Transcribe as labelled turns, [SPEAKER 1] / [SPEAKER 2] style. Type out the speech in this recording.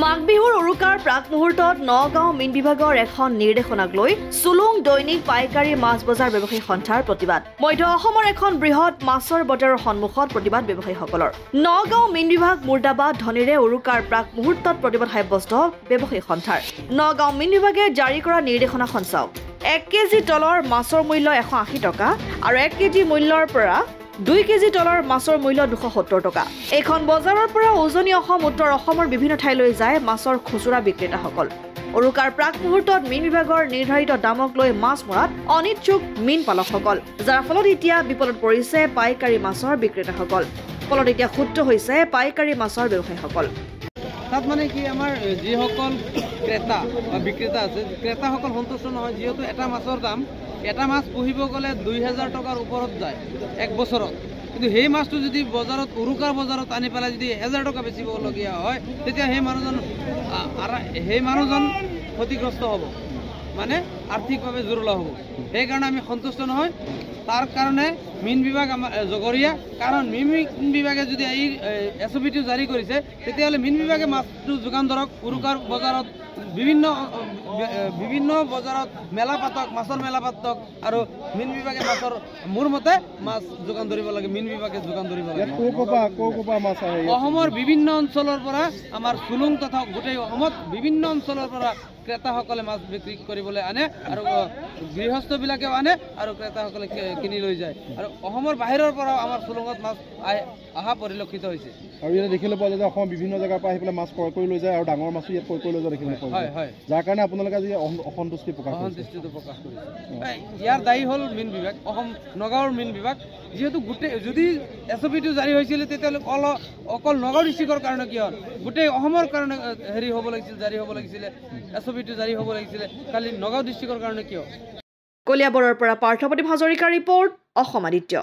[SPEAKER 1] মাঘ বিহুৰ উৰুকাৰ প্ৰাক মুহূৰ্তত নগাঁও মীন বিভাগৰ এখন নিৰ্দেশনাক লৈ চুলুং দৈনিক পাইকাৰী মাছ বজাৰ ব্যৱসায়ী সন্থাৰ প্ৰতিবাদ। মধ্য অসমৰ এখন বৃহৎ মাছৰ বজাৰৰ সন্মুখত প্ৰতিবাদ ব্যৱসায়ীসকলৰ। নগাঁও মীন বিভাগ মুৰ্দাবাদ ধ্বনিৰে উৰুকাৰ প্ৰাক মুহূৰ্তত প্ৰতিবাদ সাব্যস্ত ব্যৱসায়ী সন্থাৰ। নগাঁও মীন বিভাগে জাৰি কৰা নিৰ্দেশনাখন চাওক। 1 কেজি তলৰ মাছৰ মূল্য 180 টকা আৰু 1 কেজি মূল্যৰ পৰা 2 কেজি তলৰ মাছৰ মূল্য 270 টকা। এইখন বজাৰৰ পৰা উজনি অসম উত্তৰ অসমৰ বিভিন্ন ঠাইলৈ যায় মাছৰ খুচুৰা বিক্ৰেতাসকল। উৰুকাৰ প্ৰাক মুহূৰ্তত মীন বিভাগৰ নিৰ্ধাৰিত দামক লৈ মাছ মৰাত অনিচ্ছুক মীন পালকসকল, যাৰ ফলত এতিয়া বিপদত পৰিছে পাইকাৰী মাছৰ বিক্ৰেতাসকল। ফলত এতিয়া ক্ষুব্ধ হৈছে পাইকাৰী মাছৰ ব্যৱসায়ীসকল।
[SPEAKER 2] তাত মানে কি আমাৰ যিসকল ক্ৰেতা বা বিক্ৰেতা আছে, ক্ৰেতাসকল সন্তুষ্ট নহয়, যিহেতু এটা মাছৰ দাম, এটা মাছ পুহিব গ'লে 2000 টকাৰ ওপৰত যায় 1 বছৰত। কিন্তু সেই মাছটো যদি বজাৰত উৰুকাৰ বজাৰত আনি পেলাই যদি 1000 টকা বেচিবলগীয়া হয়, তেতিয়া সেই মানুহজন ক্ষতিগ্ৰস্ত হ'ব, মানে আৰ্থিকভাৱে জুৰুলা হ'ব। সেইকাৰণে আমি সন্তুষ্ট নহয়। তাৰ কাৰণে মীন বিভাগ আমাৰ জগৰীয়া, কাৰণ মীন বিভাগে যদি এই SOP-টো জাৰি কৰিছে, তেতিয়াহ'লে মীন বিভাগে মাছটো যোগান ধৰক। উৰুকাৰ বজাৰত বিভিন্ন বজাৰত মেলা পাতক, মাছৰ মেলা পাতক, আৰু মীন বিভাগে মাছৰ মোৰ মতে মাছ যোগান ধৰিব লাগে। মীন বিভাগে যোগান ধৰিব লাগে। অসমৰ বিভিন্ন অঞ্চলৰ পৰা আমাৰ চুলুং তথা গোটেই অসমত বিভিন্ন অঞ্চলৰ পৰা ক্ৰেতাসকলে মাছ বিক্ৰী কৰিবলৈ আনে, আৰু গৃহস্থবিলাকেও আনে, আৰু ক্ৰেতাসকলে কিনি লৈ যায়। আৰু অসমৰ বাহিৰৰ পৰাও আমাৰ চুলুঙত মাছ অহা পৰিলক্ষিত হৈছে।
[SPEAKER 3] আৰু ইয়াত দেখিবলৈ পোৱা যায় যে অসমৰ বিভিন্ন জেগাৰ পৰা আহি পেলাই মাছ ক্ৰয় কৰি লৈ যায়, আৰু ডাঙৰ মাছো ইয়াত ক্ৰয় কৰি লৈ যায় দেখিবলৈ পোৱা যায়।
[SPEAKER 2] হয়,
[SPEAKER 3] যাৰ কাৰণে আপোনালোকে আজি অসন্তুষ্টিটো প্ৰকাশ কৰিছে।
[SPEAKER 2] ইয়াৰ দায়ী হ'ল মীন বিভাগ, নগাঁৱৰ মীন বিভাগ। যিহেতু যদি SOP-টো জাৰি হৈছিল, তেতিয়াহ'লে অকল নগাঁও ডিষ্ট্ৰিক্টৰ কাৰণে কি হ'ল, গোটেই অসমৰ কাৰণে জাৰি হ'ব লাগিছিলে। SOP-টো জাৰি হ'ব লাগিছিলে, খালি নগাঁও ডিষ্ট্ৰিক্টৰ কাৰণে কিয়?
[SPEAKER 1] কলিয়াবৰৰ পৰা পাৰ্থপ্ৰতিম হাজৰিকাৰ ৰিপৰ্ট, অসম আদিত্য।